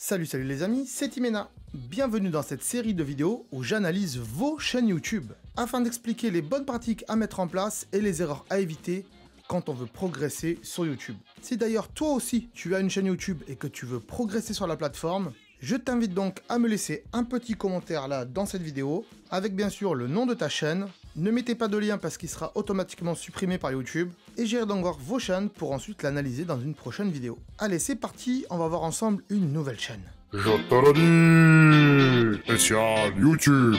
Salut les amis, c'est Timena. Bienvenue dans cette série de vidéos où j'analyse vos chaînes YouTube afin d'expliquer les bonnes pratiques à mettre en place et les erreurs à éviter quand on veut progresser sur YouTube. Si d'ailleurs toi aussi tu as une chaîne YouTube et que tu veux progresser sur la plateforme, je t'invite donc à me laisser un petit commentaire là dans cette vidéo avec bien sûr le nom de ta chaîne. Ne mettez pas de lien parce qu'il sera automatiquement supprimé par YouTube et j'irai donc voir vos chaînes pour ensuite l'analyser dans une prochaine vidéo. Allez, c'est parti, on va voir ensemble une nouvelle chaîne. Je te le dis, spécial YouTube.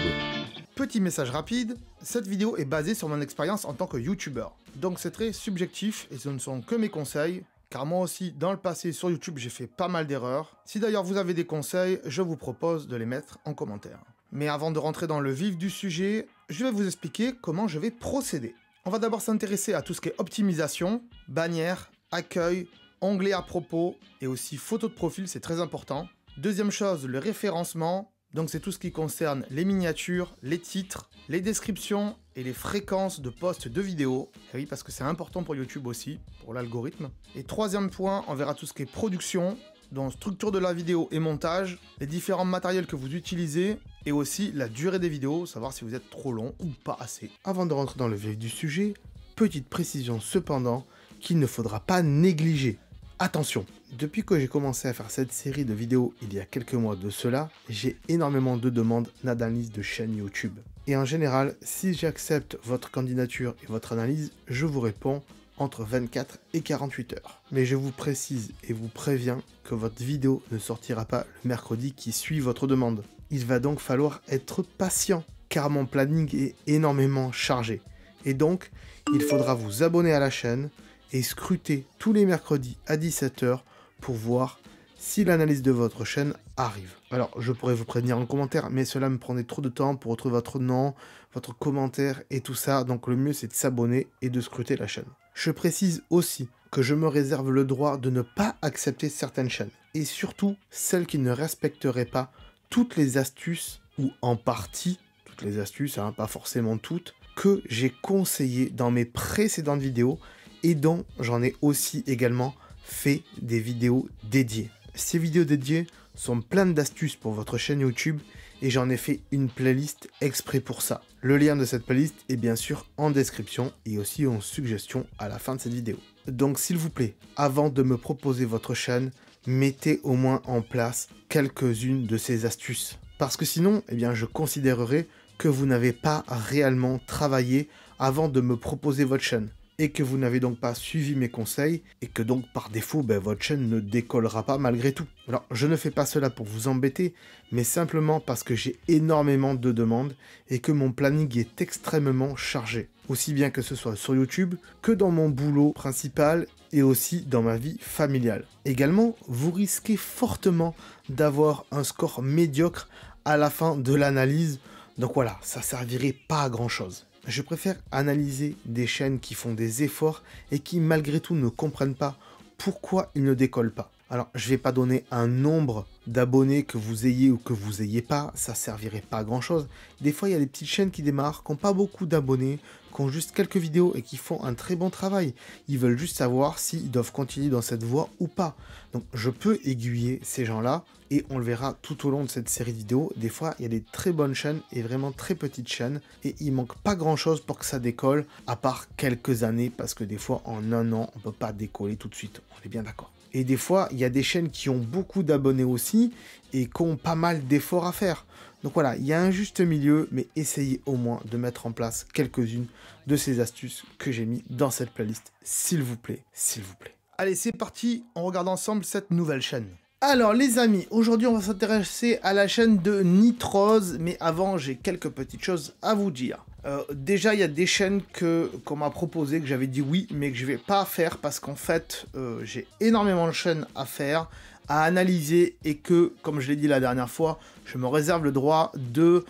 Petit message rapide, cette vidéo est basée sur mon expérience en tant que YouTuber. Donc c'est très subjectif et ce ne sont que mes conseils, car moi aussi dans le passé sur YouTube j'ai fait pas mal d'erreurs. Si d'ailleurs vous avez des conseils, je vous propose de les mettre en commentaire. Mais avant de rentrer dans le vif du sujet, je vais vous expliquer comment je vais procéder. On va d'abord s'intéresser à tout ce qui est optimisation, bannière, accueil, onglet à propos et aussi photo de profil, c'est très important. Deuxième chose, le référencement, donc c'est tout ce qui concerne les miniatures, les titres, les descriptions et les fréquences de posts de vidéos. Et oui, parce que c'est important pour YouTube aussi, pour l'algorithme. Et troisième point, on verra tout ce qui est production, donc structure de la vidéo et montage, les différents matériels que vous utilisez, et aussi la durée des vidéos, savoir si vous êtes trop long ou pas assez. Avant de rentrer dans le vif du sujet, petite précision cependant qu'il ne faudra pas négliger. Attention, depuis que j'ai commencé à faire cette série de vidéos il y a quelques mois de cela, j'ai énormément de demandes d'analyse de chaîne YouTube. Et en général, si j'accepte votre candidature et votre analyse, je vous réponds entre 24 et 48 heures. Mais je vous précise et vous préviens que votre vidéo ne sortira pas le mercredi qui suit votre demande. Il va donc falloir être patient, car mon planning est énormément chargé. Et donc, il faudra vous abonner à la chaîne et scruter tous les mercredis à 17 h pour voir si l'analyse de votre chaîne arrive. Alors, je pourrais vous prévenir en commentaire, mais cela me prendrait trop de temps pour retrouver votre nom, votre commentaire et tout ça, donc le mieux c'est de s'abonner et de scruter la chaîne. Je précise aussi que je me réserve le droit de ne pas accepter certaines chaînes, et surtout celles qui ne respecteraient pas toutes les astuces, ou en partie, toutes les astuces, hein, pas forcément toutes, que j'ai conseillées dans mes précédentes vidéos, et dont j'en ai aussi également fait des vidéos dédiées. Ces vidéos dédiées sont pleines d'astuces pour votre chaîne YouTube et j'en ai fait une playlist exprès pour ça. Le lien de cette playlist est bien sûr en description et aussi en suggestion à la fin de cette vidéo. Donc s'il vous plaît, avant de me proposer votre chaîne, mettez au moins en place quelques-unes de ces astuces. Parce que sinon, eh bien, je considérerai que vous n'avez pas réellement travaillé avant de me proposer votre chaîne. Et que vous n'avez donc pas suivi mes conseils, et que donc par défaut, votre chaîne ne décollera pas malgré tout. Alors, je ne fais pas cela pour vous embêter, mais simplement parce que j'ai énormément de demandes, et que mon planning est extrêmement chargé. Aussi bien que ce soit sur YouTube, que dans mon boulot principal, et aussi dans ma vie familiale. Également, vous risquez fortement d'avoir un score médiocre à la fin de l'analyse, donc voilà, ça servirait pas à grand chose. Je préfère analyser des chaînes qui font des efforts et qui malgré tout ne comprennent pas pourquoi ils ne décollent pas. Alors, je ne vais pas donner un nombre d'abonnés que vous ayez ou que vous ayez pas, ça servirait pas à grand chose. Des fois, il y a des petites chaînes qui démarrent, qui n'ont pas beaucoup d'abonnés, qui ont juste quelques vidéos et qui font un très bon travail. Ils veulent juste savoir s'ils doivent continuer dans cette voie ou pas. Donc, je peux aiguiller ces gens-là et on le verra tout au long de cette série de vidéos. Des fois, il y a des très bonnes chaînes et vraiment très petites chaînes et il manque pas grand-chose pour que ça décolle, à part quelques années, parce que des fois, en un an, on ne peut pas décoller tout de suite. On est bien d'accord. Et des fois, il y a des chaînes qui ont beaucoup d'abonnés aussi et qui ont pas mal d'efforts à faire. Donc voilà, il y a un juste milieu, mais essayez au moins de mettre en place quelques-unes de ces astuces que j'ai mis dans cette playlist, s'il vous plaît, s'il vous plaît. Allez, c'est parti, on regarde ensemble cette nouvelle chaîne. Alors les amis, aujourd'hui on va s'intéresser à la chaîne de Nitrose, mais avant j'ai quelques petites choses à vous dire. Déjà il y a des chaînes qu'on m'a proposé, que j'avais dit oui, mais que je vais pas faire parce qu'en fait j'ai énormément de chaînes à faire, à analyser et que, comme je l'ai dit la dernière fois, je me réserve le droit de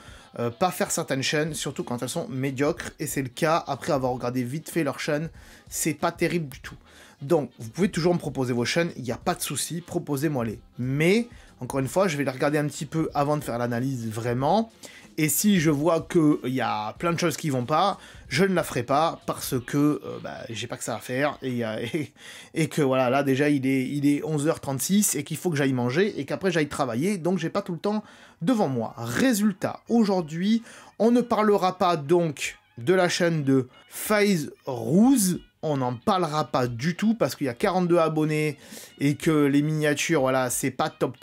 pas faire certaines chaînes, surtout quand elles sont médiocres, et c'est le cas après avoir regardé vite fait leur chaîne, c'est pas terrible du tout. Donc, vous pouvez toujours me proposer vos chaînes, il n'y a pas de souci, proposez-moi-les. Mais, encore une fois, je vais les regarder un petit peu avant de faire l'analyse vraiment, Et si je vois qu'il y a plein de choses qui vont pas, je ne la ferai pas parce que j'ai pas que ça à faire et que voilà, là déjà il est 11h36 et qu'il faut que j'aille manger et qu'après j'aille travailler, donc j'ai pas tout le temps devant moi. Résultat, aujourd'hui, on ne parlera pas donc de la chaîne de FaZe Rose, on n'en parlera pas du tout parce qu'il y a 42 abonnés et que les miniatures, voilà, c'est pas top.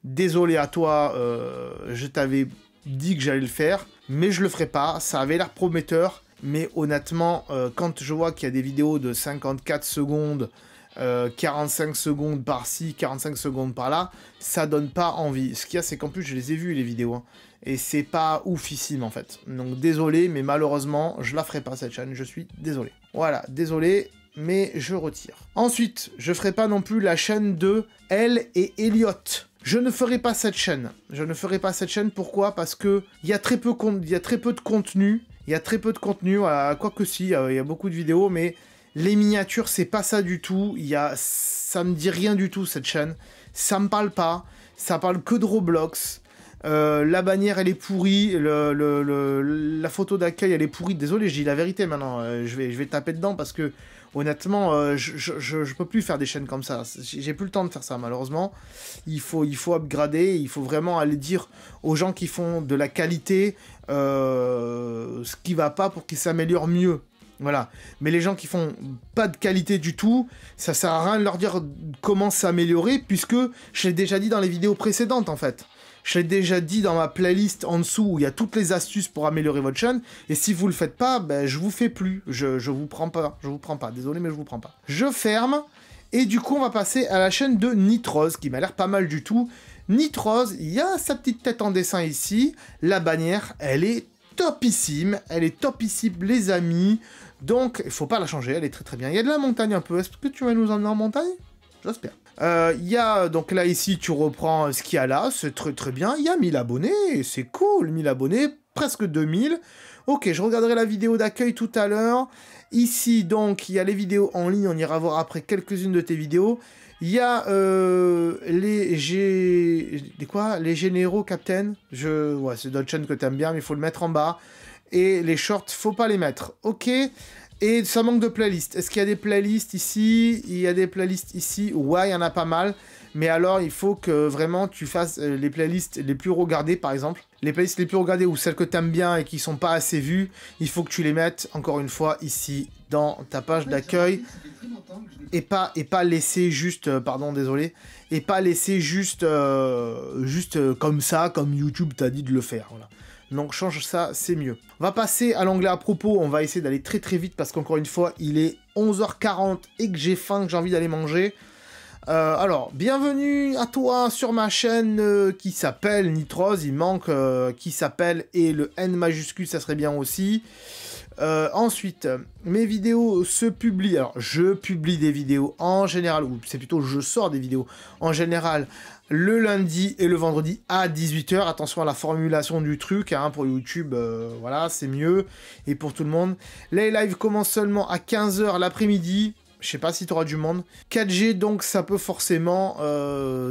Désolé à toi, je t'avais dit que j'allais le faire, mais je le ferai pas, ça avait l'air prometteur, mais honnêtement, quand je vois qu'il y a des vidéos de 54 secondes, 45 secondes par-ci, 45 secondes par-là, ça donne pas envie. Ce qu'il y a, c'est qu'en plus, je les ai vues, les vidéos, hein, et c'est pas oufissime, en fait. Donc, désolé, mais malheureusement, je la ferai pas, cette chaîne, je suis désolé. Voilà, désolé, mais je retire. Ensuite, je ferai pas non plus la chaîne de Elle et Elliot. Je ne ferai pas cette chaîne. Pourquoi? Parce que il y a très peu de contenu. Voilà, quoique si, il y a beaucoup de vidéos, mais les miniatures, c'est pas ça du tout. Ça me dit rien du tout, cette chaîne. Ça me parle pas. Ça parle que de Roblox. La bannière, elle est pourrie. La photo d'accueil, elle est pourrie. Désolé, je dis la vérité maintenant. Je vais taper dedans parce que, honnêtement, je peux plus faire des chaînes comme ça. J'ai plus le temps de faire ça, malheureusement. Il faut upgrader. Il faut vraiment aller dire aux gens qui font de la qualité ce qui va pas pour qu'ils s'améliorent mieux. Voilà. Mais les gens qui font pas de qualité du tout, ça sert à rien de leur dire comment s'améliorer, puisque je l'ai déjà dit dans les vidéos précédentes, en fait. Je l'ai déjà dit dans ma playlist en dessous où il y a toutes les astuces pour améliorer votre chaîne. Et si vous le faites pas, ben, je vous fais plus. Je vous prends pas. Désolé, mais je vous prends pas. Je ferme. Et du coup, on va passer à la chaîne de Nitrose, qui m'a l'air pas mal du tout. Nitrose, il y a sa petite tête en dessin ici. La bannière, elle est topissime. Les amis. Donc, il faut pas la changer. Elle est très très bien. Il y a de la montagne un peu. Est-ce que tu vas nous emmener en montagne? J'espère. Il y a, donc là, ici, tu reprends ce qu'il y a là, c'est très très bien. Il y a 1000 abonnés, c'est cool, 1000 abonnés, presque 2000. Ok, je regarderai la vidéo d'accueil tout à l'heure. Ici, donc, il y a les vidéos en ligne, on ira voir après quelques-unes de tes vidéos. Il y a les généraux, Captain. Ouais, c'est d'autres chaînes que t'aimes bien, mais il faut le mettre en bas. Et les shorts, faut pas les mettre. Ok. Et ça manque de playlists. Est-ce qu'il y a des playlists ici? Il y a des playlists ici. Ouais, il y en a pas mal. Mais alors, il faut que vraiment tu fasses les playlists les plus regardées, par exemple. Les playlists les plus regardées ou celles que tu aimes bien et qui sont pas assez vues, il faut que tu les mettes, encore une fois, ici, dans ta page d'accueil. Et pas laisser juste... pardon, désolé. Et pas laisser juste comme ça, comme YouTube t'a dit de le faire. Voilà. Donc change ça, c'est mieux. On va passer à l'onglet à propos, on va essayer d'aller très très vite parce qu'encore une fois, il est 11h40 et que j'ai faim, que j'ai envie d'aller manger. Alors, bienvenue à toi sur ma chaîne qui s'appelle Nitrose, il manque qui s'appelle et le N majuscule, ça serait bien aussi. Ensuite, mes vidéos se publient, alors je publie des vidéos en général, ou c'est plutôt je sors des vidéos en général, le lundi et le vendredi à 18h. Attention à la formulation du truc, hein, pour YouTube, voilà, c'est mieux. Et pour tout le monde. Les lives commencent seulement à 15h l'après-midi. Je sais pas si tu auras du monde. 4G, donc ça peut forcément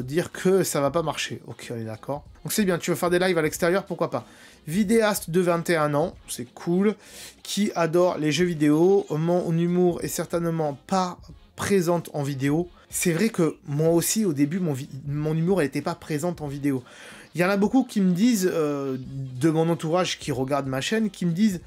dire que ça va pas marcher. Ok, on est d'accord. Donc c'est bien, tu veux faire des lives à l'extérieur, pourquoi pas. Vidéaste de 21 ans, c'est cool. Qui adore les jeux vidéo. Mon humour est certainement pas présente en vidéo. C'est vrai que moi aussi, au début, mon humour n'était pas présente en vidéo. Il y en a beaucoup qui me disent, de mon entourage qui regarde ma chaîne, qui me disent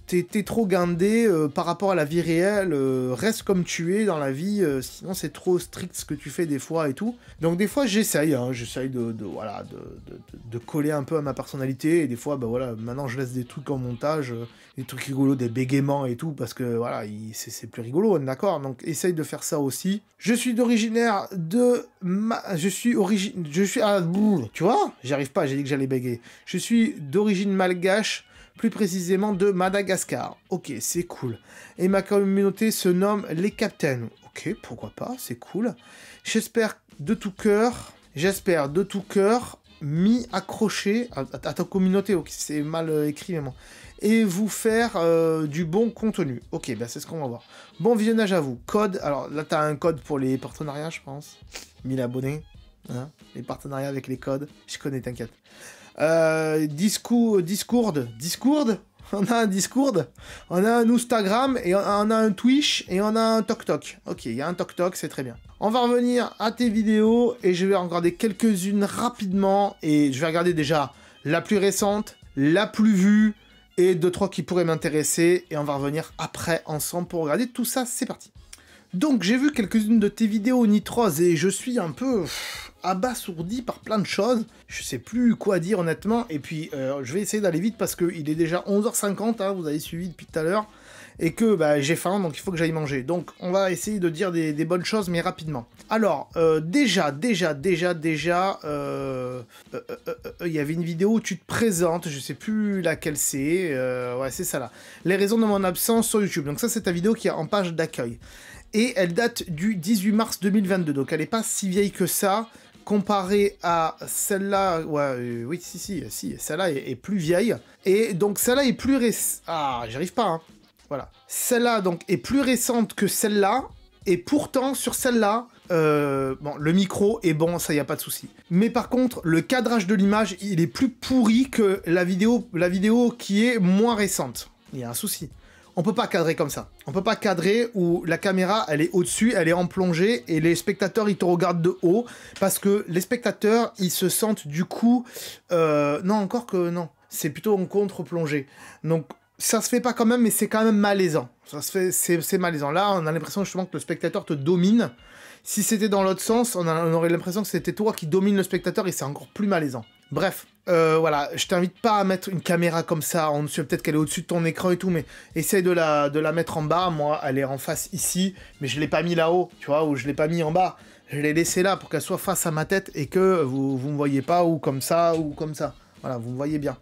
t'es trop guindé par rapport à la vie réelle, reste comme tu es dans la vie, sinon c'est trop strict ce que tu fais des fois et tout. Donc des fois j'essaye, hein, de coller un peu à ma personnalité, et des fois, bah voilà, maintenant je laisse des trucs en montage, des trucs rigolos, des bégaiements et tout, parce que voilà, c'est plus rigolo, d'accord. Donc essaye de faire ça aussi. Je suis d'originaire de... tu vois, j'y arrive pas, j'ai dit que j'allais bégayer. Je suis d'origine malgache, plus précisément de Madagascar. Ok, c'est cool. Et ma communauté se nomme les Captains. Ok, pourquoi pas, c'est cool. J'espère de tout cœur, m'y accrocher à ta communauté. Ok, c'est mal écrit, mais bon. Et vous faire du bon contenu. Ok, ben c'est ce qu'on va voir. Bon visionnage à vous. Code, alors là, t'as un code pour les partenariats, je pense. 1000 abonnés. Hein, les partenariats avec les codes, je connais, t'inquiète. Discord. On a un Discord, on a un Instagram, et on a un Twitch, et on a un TokTok. Ok, il y a un TokTok, c'est très bien. On va revenir à tes vidéos, et je vais en regarder quelques-unes rapidement, et je vais regarder déjà la plus récente, la plus vue, et 2-3 qui pourraient m'intéresser, et on va revenir après ensemble pour regarder tout ça, c'est parti. Donc j'ai vu quelques-unes de tes vidéos Nitroz, et je suis un peu abasourdi par plein de choses. Je sais plus quoi dire honnêtement, et puis je vais essayer d'aller vite parce qu'il est déjà 11h50, hein, vous avez suivi depuis tout à l'heure, et que bah, j'ai faim, donc il faut que j'aille manger. Donc on va essayer de dire des bonnes choses, mais rapidement. Alors, déjà, il y avait une vidéo où tu te présentes, je sais plus laquelle c'est, ouais c'est ça là. Les raisons de mon absence sur YouTube. Donc ça c'est ta vidéo qui est en page d'accueil. Et elle date du 18 mars 2022, donc elle n'est pas si vieille que ça, comparée à celle-là, ouais, oui, si, celle-là est plus vieille, et donc celle-là est plus récente, ah, j'arrive pas, hein, voilà, celle-là, donc, est plus récente que celle-là, et pourtant, sur celle-là, bon, le micro est bon, ça y a pas de souci. Mais par contre, le cadrage de l'image, il est plus pourri que la vidéo qui est moins récente, il y a un souci. On peut pas cadrer comme ça. On peut pas cadrer où la caméra, elle est au-dessus, elle est en plongée, et les spectateurs, ils te regardent de haut, parce que les spectateurs, ils se sentent du coup... non, encore que non. C'est plutôt en contre-plongée. Donc, ça se fait pas quand même, mais c'est quand même malaisant. Ça se fait, c'est malaisant. Là, on a l'impression justement que le spectateur te domine. Si c'était dans l'autre sens, on aurait l'impression que c'était toi qui domine le spectateur, et c'est encore plus malaisant. Bref, voilà, je t'invite pas à mettre une caméra comme ça en dessus, peut-être qu'elle est au-dessus de ton écran et tout, mais essaye de la mettre en bas. Moi, elle est en face ici, mais je l'ai pas mis là-haut, tu vois, ou je l'ai pas mis en bas. Je l'ai laissé là pour qu'elle soit face à ma tête et que vous me voyez pas, ou comme ça, ou comme ça. Voilà, vous me voyez bien.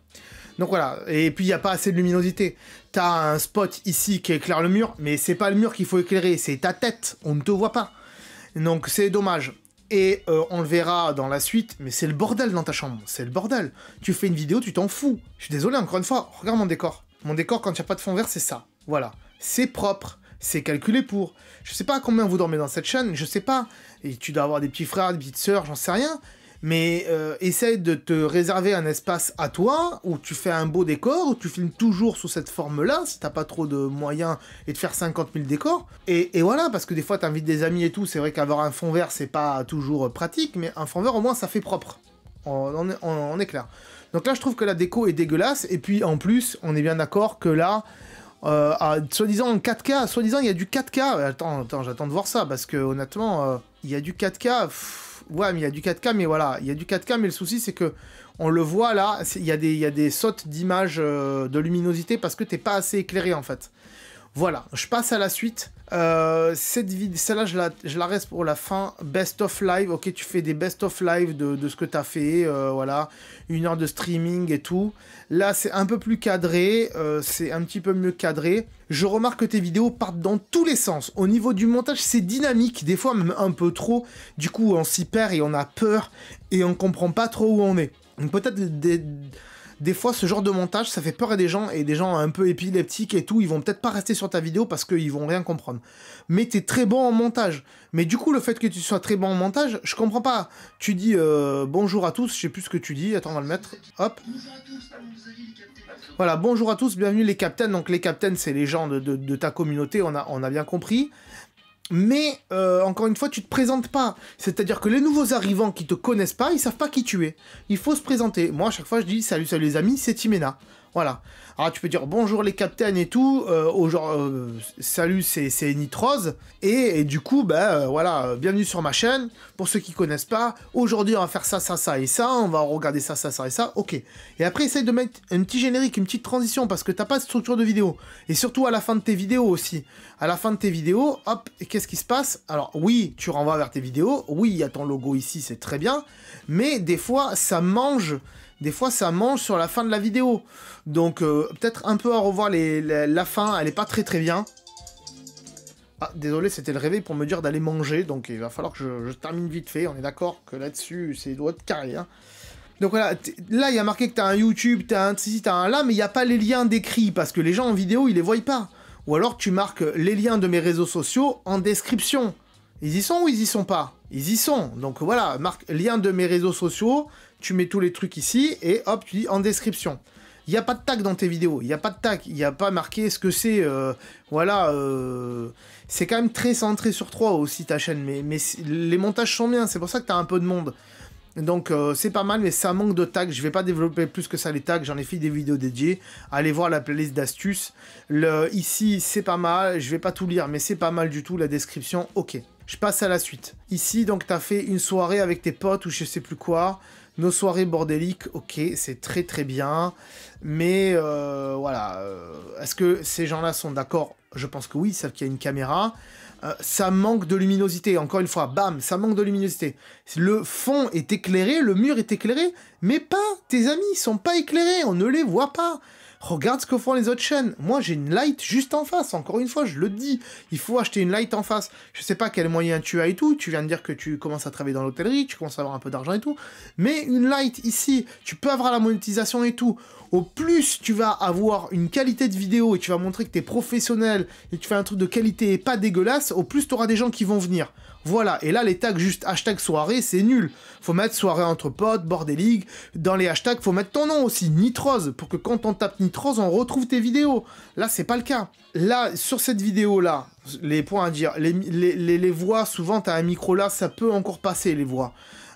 Donc voilà, et puis il n'y a pas assez de luminosité. T'as un spot ici qui éclaire le mur, mais c'est pas le mur qu'il faut éclairer, c'est ta tête, on ne te voit pas. Donc c'est dommage. Et on le verra dans la suite, mais c'est le bordel dans ta chambre, c'est le bordel. Tu fais une vidéo, tu t'en fous. Je suis désolé, encore une fois, regarde mon décor. Mon décor, quand il n'y a pas de fond vert, c'est ça. Voilà. C'est propre, c'est calculé pour. Je sais pas à combien vous dormez dans cette chaîne, je sais pas. Et tu dois avoir des petits frères, des petites sœurs, j'en sais rien. Mais essaye de te réserver un espace à toi, où tu fais un beau décor, où tu filmes toujours sous cette forme-là, si t'as pas trop de moyens, et de faire 50 000 décors. Et voilà, parce que des fois t'invites des amis et tout, c'est vrai qu'avoir un fond vert, c'est pas toujours pratique, mais un fond vert, au moins, ça fait propre. On est clair. Donc là, je trouve que la déco est dégueulasse, et puis en plus, on est bien d'accord que là... soi-disant en 4K, soi-disant il y a du 4K, attends, j'attends de voir ça, parce que honnêtement, il y a du 4K, ouais, mais il y a du 4K, mais voilà, il y a du 4K, mais le souci c'est que, on le voit là, il y a des sautes d'image de luminosité, parce que t'es pas assez éclairé en fait. Voilà, je passe à la suite. Celle-là, je la reste pour la fin. Best of live. Ok, tu fais des best of live de ce que tu as fait. Voilà, 1 heure de streaming et tout. Là, c'est un peu plus cadré. C'est un petit peu mieux cadré. Je remarque que tes vidéos partent dans tous les sens. Au niveau du montage, c'est dynamique. Des fois, même un peu trop. Du coup, on s'y perd et on a peur. Et on comprend pas trop où on est. Donc, peut-être des fois, ce genre de montage, ça fait peur à des gens, et des gens un peu épileptiques et tout, ils vont peut-être pas rester sur ta vidéo parce qu'ils vont rien comprendre. Mais t'es très bon en montage. Mais du coup, le fait que tu sois très bon en montage, je comprends pas. Tu dis bonjour à tous, je sais plus ce que tu dis, attends, on va le mettre, hop. Voilà, bonjour à tous, bienvenue les captains. Donc les captains, c'est les gens de ta communauté, on a bien compris. Mais, encore une fois, tu te présentes pas. C'est-à-dire que les nouveaux arrivants qui te connaissent pas, ils savent pas qui tu es. Il faut se présenter. Moi, à chaque fois, je dis « Salut, salut les amis, c'est Timena ». Voilà. Alors, tu peux dire « Bonjour les captains et tout salut, c'est Nitroz ». Et du coup, bah, voilà, bienvenue sur ma chaîne. Pour ceux qui connaissent pas, aujourd'hui, on va faire ça, ça, ça et ça. On va regarder ça, ça, ça et ça. Ok. Et après, essaye de mettre un petit générique, une petite transition, parce que t'as pas de structure de vidéo. Et surtout à la fin de tes vidéos aussi. À la fin de tes vidéos, hop, et qu'est-ce qui se passe? Alors, oui, tu renvoies vers tes vidéos. Oui, il y a ton logo ici, c'est très bien. Mais des fois, ça mange... Des fois, ça mange sur la fin de la vidéo. Donc, peut-être un peu à revoir la fin. Elle est pas très très bien. Ah, désolé, c'était le réveil pour me dire d'aller manger. Donc, il va falloir que je termine vite fait. On est d'accord que là-dessus, c'est doit être carré. Hein. Donc voilà, là, il y a marqué que tu as un YouTube, tu as un ci, tu as un là, mais il n'y a pas les liens décrits. Parce que les gens en vidéo, ils les voient pas. Ou alors, tu marques les liens de mes réseaux sociaux en description. Ils y sont ou ils y sont pas? Ils y sont. Donc voilà, marque lien de mes réseaux sociaux. tu mets tous les trucs ici, et hop, tu dis en description. Il n'y a pas de tag dans tes vidéos, il n'y a pas de tag, il n'y a pas marqué ce que c'est, voilà, c'est quand même très centré sur toi aussi ta chaîne, mais les montages sont bien, c'est pour ça que tu as un peu de monde. Donc c'est pas mal, mais ça manque de tags, je vais pas développer plus que ça les tags, j'en ai fait des vidéos dédiées, allez voir la playlist d'astuces. Ici c'est pas mal, je vais pas tout lire, mais c'est pas mal du tout, la description, ok. Je passe à la suite. Ici donc t'as fait une soirée avec tes potes ou je sais plus quoi, nos soirées bordéliques, ok, c'est très très bien, mais voilà, est-ce que ces gens-là sont d'accord? Je pense que oui, ils savent qu'il y a une caméra. Ça manque de luminosité, encore une fois, bam, ça manque de luminosité. Le fond est éclairé, le mur est éclairé, mais pas, tes amis, ils sont pas éclairés, on ne les voit pas. Regarde ce que font les autres chaînes. Moi, j'ai une light juste en face, encore une fois, je le dis. Il faut acheter une light en face. Je sais pas quel moyen tu as et tout, tu viens de dire que tu commences à travailler dans l'hôtellerie, tu commences à avoir un peu d'argent et tout, mais une light ici, tu peux avoir la monétisation et tout. Au plus tu vas avoir une qualité de vidéo et tu vas montrer que tu es professionnel et que tu fais un truc de qualité et pas dégueulasse, au plus tu auras des gens qui vont venir. Voilà, et là les tags juste hashtag soirée, c'est nul. Faut mettre soirée entre potes, bordélique. Dans les hashtags, faut mettre ton nom aussi, Nitrose, pour que quand on tape Nitrose, on retrouve tes vidéos. Là, c'est pas le cas. Là, sur cette vidéo-là, les points à dire, les voix, souvent t'as un micro là, ça peut encore passer les voix.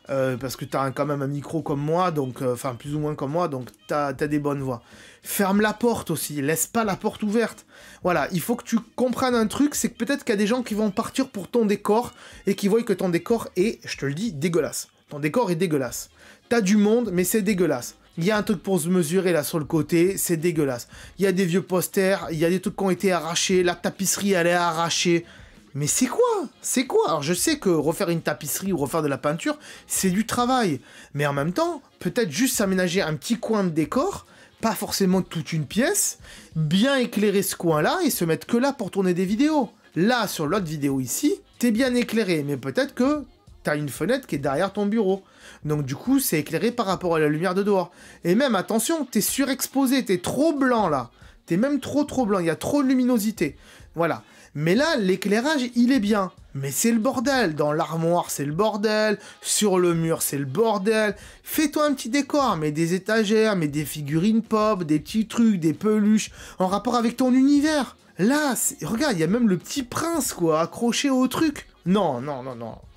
Parce que t'as quand même un micro comme moi, donc enfin plus ou moins comme moi, donc t'as des bonnes voix. Ferme la porte aussi, laisse pas la porte ouverte. Voilà, il faut que tu comprennes un truc, c'est que peut-être qu'il y a des gens qui vont partir pour ton décor et qui voient que ton décor est, je te le dis, dégueulasse. Ton décor est dégueulasse. T'as du monde, mais c'est dégueulasse. Il y a un truc pour se mesurer là sur le côté, c'est dégueulasse. Il y a des vieux posters, il y a des trucs qui ont été arrachés, la tapisserie elle est arrachée. Mais c'est quoi? C'est quoi? Alors je sais que refaire une tapisserie ou refaire de la peinture, c'est du travail. Mais en même temps, peut-être juste s'aménager un petit coin de décor, pas forcément toute une pièce, bien éclairer ce coin-là et se mettre que là pour tourner des vidéos. Là, sur l'autre vidéo ici, t'es bien éclairé, mais peut-être que t'as une fenêtre qui est derrière ton bureau. Donc du coup, c'est éclairé par rapport à la lumière de dehors. Et même, attention, t'es surexposé, t'es trop blanc là. T'es même trop blanc, il y a trop de luminosité. Voilà. Mais là, l'éclairage, il est bien. Mais c'est le bordel. Dans l'armoire, c'est le bordel. Sur le mur, c'est le bordel. Fais-toi un petit décor. Mets des étagères, mets des figurines pop, des petits trucs, des peluches, en rapport avec ton univers. Là, regarde, il y a même le petit prince, quoi, accroché au truc. Non.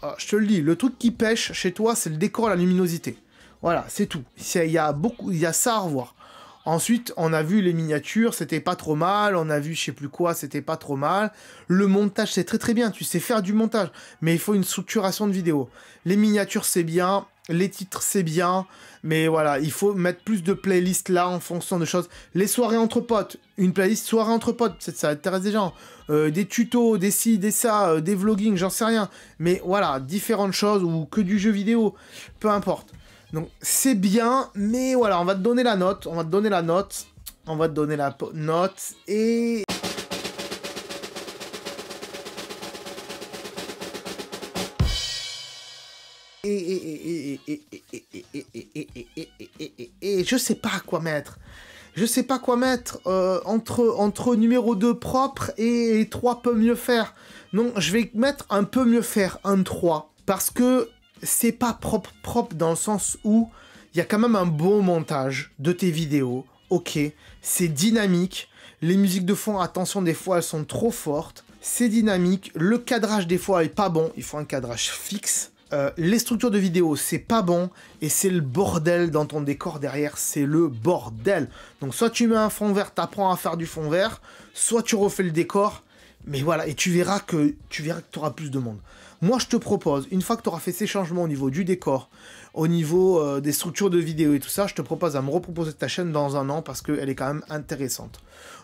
Ah, je te le dis, le truc qui pêche chez toi, c'est le décor, la luminosité. Voilà, c'est tout. Il y a ça à revoir. Ensuite, on a vu les miniatures, c'était pas trop mal. On a vu je sais plus quoi, c'était pas trop mal. Le montage, c'est très bien. Tu sais faire du montage. Mais il faut une structuration de vidéo. Les miniatures, c'est bien. Les titres, c'est bien. Mais voilà, il faut mettre plus de playlists là en fonction de choses. Les soirées entre potes. Une playlist soirée entre potes. Ça intéresse des gens. Des tutos, des ci, des ça, des vlogging, j'en sais rien. Mais voilà, différentes choses ou que du jeu vidéo. Peu importe. Donc c'est bien, mais voilà, on va te donner la note, et... Et je sais pas quoi mettre. Entre numéro 2 propre et 3 peut mieux faire. Donc je vais mettre un peu mieux faire, un 3, parce que c'est pas propre dans le sens où il y a quand même un bon montage de tes vidéos, ok, c'est dynamique, les musiques de fond, attention, des fois elles sont trop fortes, c'est dynamique, le cadrage des fois est pas bon, il faut un cadrage fixe, les structures de vidéo c'est pas bon, et c'est le bordel dans ton décor derrière, c'est le bordel. Donc soit tu mets un fond vert, t'apprends à faire du fond vert, soit tu refais le décor, mais voilà, et tu verras que tu auras plus de monde. Moi, je te propose, une fois que tu auras fait ces changements au niveau du décor, au niveau des structures de vidéo et tout ça, je te propose à me reproposer ta chaîne dans un an parce qu'elle est quand même intéressante.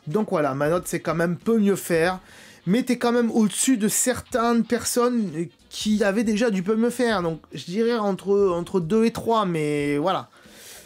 Donc voilà, ma note, c'est quand même peu mieux faire, mais t'es quand même au-dessus de certaines personnes qui avaient déjà du peu mieux faire. Donc, je dirais entre 2 et 3, mais voilà.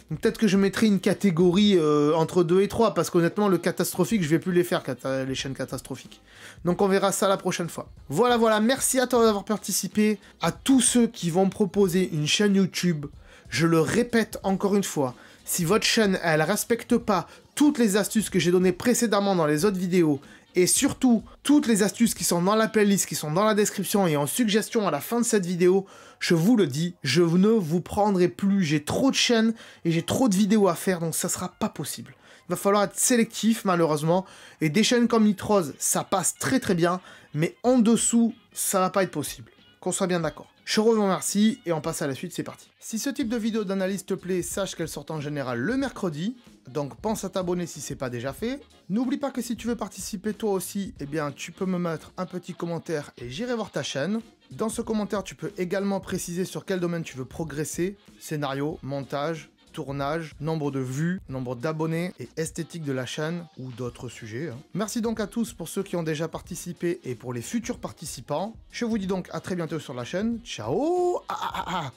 Peut-être que je mettrai une catégorie entre 2 et 3, parce qu'honnêtement, le catastrophique, je vais plus les faire, les chaînes catastrophiques. Donc on verra ça la prochaine fois. Voilà, merci à toi d'avoir participé. À tous ceux qui vont me proposer une chaîne YouTube, je le répète encore une fois, si votre chaîne, elle respecte pas toutes les astuces que j'ai données précédemment dans les autres vidéos, Et surtout, toutes les astuces qui sont dans la playlist, qui sont dans la description et en suggestion à la fin de cette vidéo, je vous le dis, je ne vous prendrai plus. J'ai trop de chaînes et j'ai trop de vidéos à faire, donc ça sera pas possible. Il va falloir être sélectif, malheureusement. Et des chaînes comme Nitrose, ça passe très très bien, mais en dessous, ça va pas être possible. Qu'on soit bien d'accord. Je vous remercie et on passe à la suite, c'est parti. Si ce type de vidéo d'analyse te plaît, sache qu'elle sort en général le mercredi. Donc pense à t'abonner si c'est pas déjà fait. N'oublie pas que si tu veux participer toi aussi, eh bien tu peux me mettre un petit commentaire et j'irai voir ta chaîne. Dans ce commentaire, tu peux également préciser sur quel domaine tu veux progresser, scénario, montage, tournage, nombre de vues, nombre d'abonnés et esthétique de la chaîne ou d'autres sujets. Merci donc à tous pour ceux qui ont déjà participé et pour les futurs participants. Je vous dis donc à très bientôt sur la chaîne. Ciao.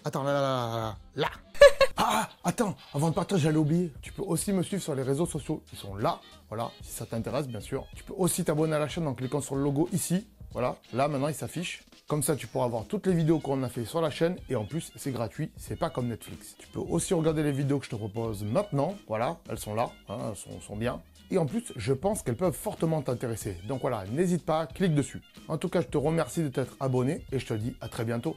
Attends, là. Attends, avant de partir, j'allais oublier. Tu peux aussi me suivre sur les réseaux sociaux. Ils sont là, voilà, si ça t'intéresse, bien sûr. Tu peux aussi t'abonner à la chaîne en cliquant sur le logo ici. Voilà, là maintenant il s'affiche. Comme ça tu pourras voir toutes les vidéos qu'on a fait sur la chaîne et en plus c'est gratuit, c'est pas comme Netflix. Tu peux aussi regarder les vidéos que je te propose maintenant, voilà, elles sont là, hein, elles sont bien. Et en plus je pense qu'elles peuvent fortement t'intéresser. Donc voilà, n'hésite pas, clique dessus. En tout cas je te remercie de t'être abonné et je te dis à très bientôt.